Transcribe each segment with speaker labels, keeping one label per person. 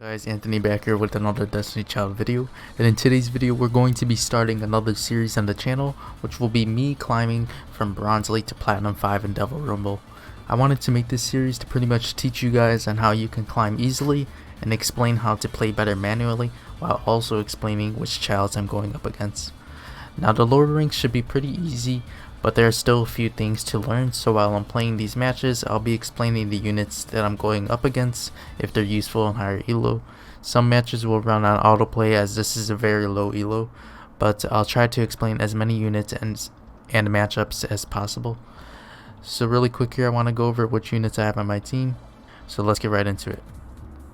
Speaker 1: Guys, Anthony back here with another Destiny Child video, and in today's video we're going to be starting another series on the channel, which will be me climbing from Bronze Elite to Platinum 5 in Devil Rumble. I wanted to make this series to pretty much teach you guys on how you can climb easily and explain how to play better manually, while also explaining which childs I'm going up against. Now the lower ranks should be pretty easy, but there are still a few things to learn, so while I'm playing these matches, I'll be explaining the units that I'm going up against, if they're useful in higher elo. Some matches will run on autoplay as this is a very low elo, but I'll try to explain as many units and matchups as possible. So really quick here, I want to go over which units I have on my team, so let's get right into it.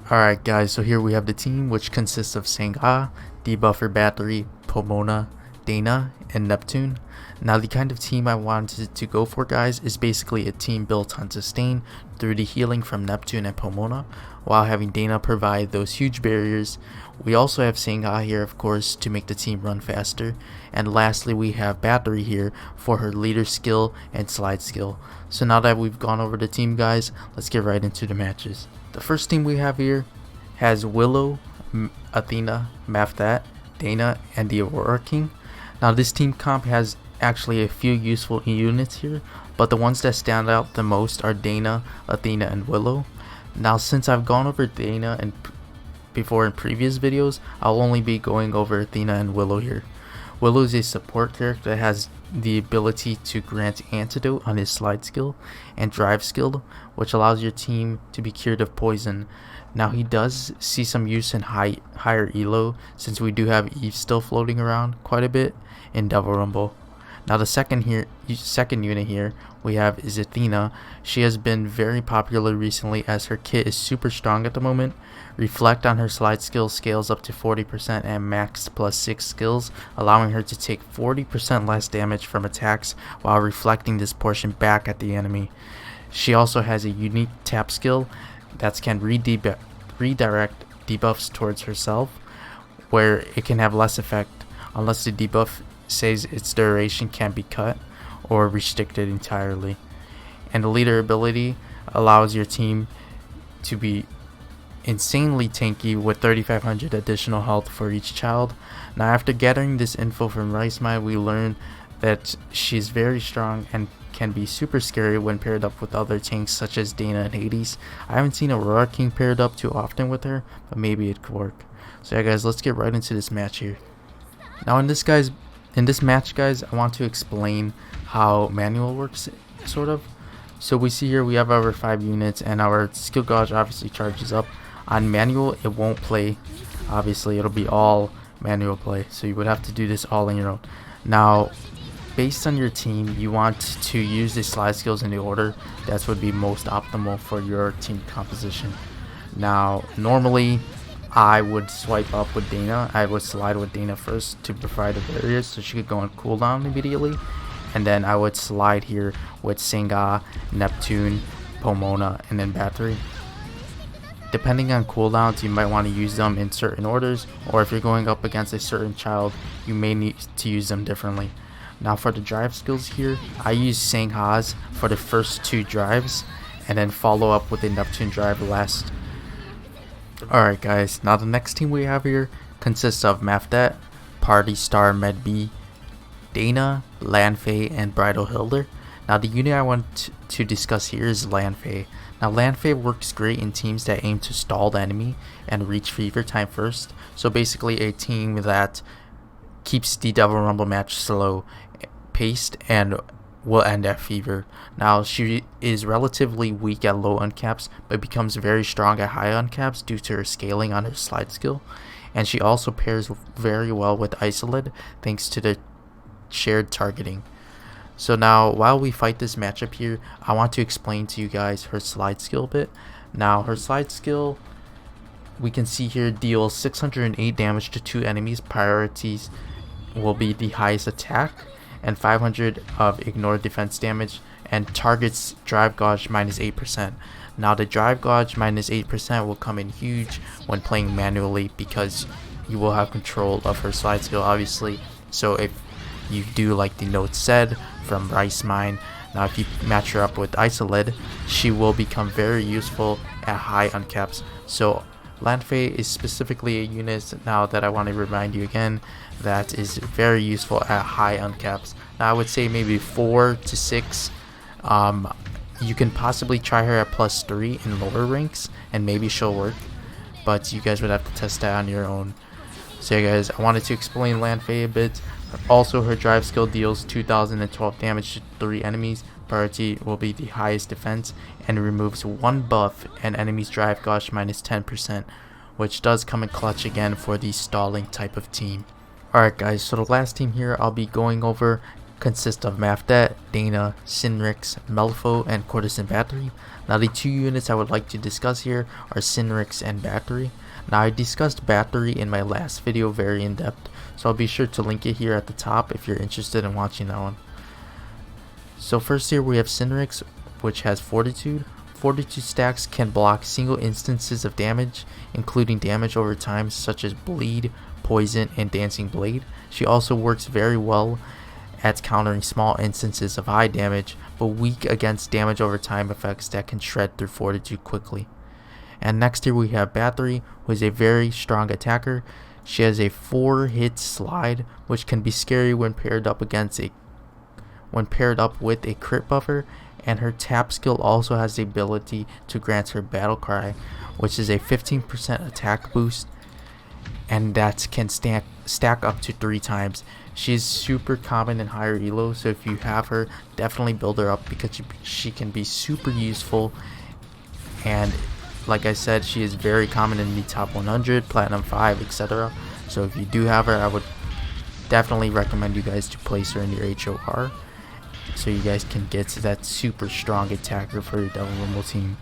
Speaker 1: Alright guys, so here we have the team, which consists of Sangha, Debuffer Battery, Pomona, Dana, and Neptune. Now the kind of team I wanted to go for, guys, is basically a team built on sustain through the healing from Neptune and Pomona, while having Dana provide those huge barriers. We also have Sangha here, of course, to make the team run faster, and lastly we have Battery here for her leader skill and slide skill. So now that we've gone over the team, guys, let's get right into the matches. The first team we have here has Willow, Athena, Maftat, Dana, and the Aurora King. Now this team comp has actually a few useful units here, but the ones that stand out the most are Dana, Athena, and Willow. Now since I've gone over Dana and before in previous videos, I'll only be going over Athena and Willow here. Willow is a support character that has the ability to grant antidote on his slide skill and drive skill, which allows your team to be cured of poison. Now he does see some use in higher elo, since we do have Eve still floating around quite a bit in Devil Rumble. Now the second unit here we have is Athena. She has been very popular recently as her kit is super strong at the moment. Reflect on her slide skill scales up to 40% and max +6 skills, allowing her to take 40% less damage from attacks while reflecting this portion back at the enemy. She also has a unique tap skill that can redirect debuffs towards herself, where it can have less effect unless the debuff says its duration can be cut or restricted entirely. And the leader ability allows your team to be insanely tanky with 3500 additional health for each child. Now after gathering this info from RiceMine, we learn that she's very strong and can be super scary when paired up with other tanks such as Dana and Hades. I haven't seen Aurora King paired up too often with her, but maybe it could work. So yeah guys, let's get right into this match here. Now in this match, guys, I want to explain how manual works, sort of. So we see here we have our 5 units and our skill gauge obviously charges up. On manual, it won't play. Obviously, it'll be all manual play, so you would have to do this all on your own. Now, based on your team, you want to use the slide skills in the order that would be most optimal for your team composition. Now, normally, I would swipe up with Dana. I would slide with Dana first to provide the barriers so she could go on cooldown immediately. And then I would slide here with Sangha, Neptune, Pomona, and then Battery. Depending on cooldowns, you might want to use them in certain orders, or if you're going up against a certain child, you may need to use them differently. Now for the drive skills here, I use Sangha's for the first 2 drives, and then follow up with the Neptune drive last. Alright guys, now the next team we have here consists of Maftat, Party Star Med B, Dana, Lanfei, and Bridal Hilder. Now the unit I want to discuss here is Lanfei. Now Lanfei works great in teams that aim to stall the enemy and reach fever time first. So basically a team that keeps the Devil Rumble match slow paced and will end at fever. Now she is relatively weak at low uncaps, but becomes very strong at high uncaps due to her scaling on her slide skill, and she also pairs very well with Isolid thanks to the shared targeting. So now while we fight this matchup here, I want to explain to you guys her slide skill a bit. Now her slide skill, we can see here, deals 608 damage to 2 enemies. Priorities will be the highest attack and 500 of ignore defense damage, and targets drive gauge -8%. Now the drive gauge -8% will come in huge when playing manually, because you will have control of her slide skill obviously. So if you do like the note said from RiceMine, now if you match her up with Isolid, she will become very useful at high uncaps. So Lanfei is specifically a unit, now that I want to remind you again, that is very useful at high uncaps. Now I would say maybe 4 to 6. You can possibly try her at +3 in lower ranks and maybe she'll work, but you guys would have to test that on your own. So yeah guys, I wanted to explain Lanfei a bit. Also, her drive skill deals 2012 damage to 3 enemies. Priority will be the highest defense, and removes 1 buff and enemies drive gush minus 10%, which does come in clutch again for the stalling type of team. Alright guys, so the last team here I'll be going over consists of Mafdet, Dana, Sinrix, Melfo, and Courtesan Battery. Now the 2 units I would like to discuss here are Sinrix and Battery. Now I discussed Battery in my last video very in depth, so I'll be sure to link it here at the top if you're interested in watching that one. So first here we have Sinrix, which has Fortitude. Fortitude stacks can block single instances of damage, including damage over time such as Bleed, Poison, and Dancing Blade. She also works very well at countering small instances of high damage, but weak against damage over time effects that can shred through Fortitude quickly. And next here we have Battery, who is a very strong attacker. She has a 4-hit slide, which can be scary when paired up with a crit buffer, and her tap skill also has the ability to grant her battle cry, which is a 15% attack boost, and that can stack up to 3 times. She's super common in higher elo, so if you have her, definitely build her up because she can be super useful. And like I said, she is very common in the top 100, platinum 5, etc. So if you do have her, I would definitely recommend you guys to place her in your HOR, so you guys can get to that super strong attacker for your Devil Rumble team.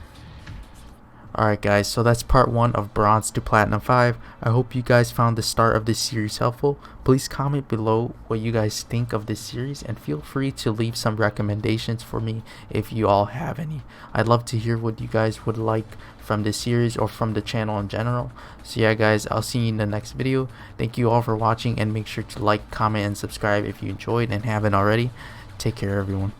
Speaker 1: Alright guys, so that's part 1 of Bronze to Platinum 5. I hope you guys found the start of this series helpful. Please comment below what you guys think of this series, and feel free to leave some recommendations for me if you all have any. I'd love to hear what you guys would like from this series or from the channel in general. So yeah guys, I'll see you in the next video. Thank you all for watching, and make sure to like, comment, and subscribe if you enjoyed and haven't already. Take care everyone.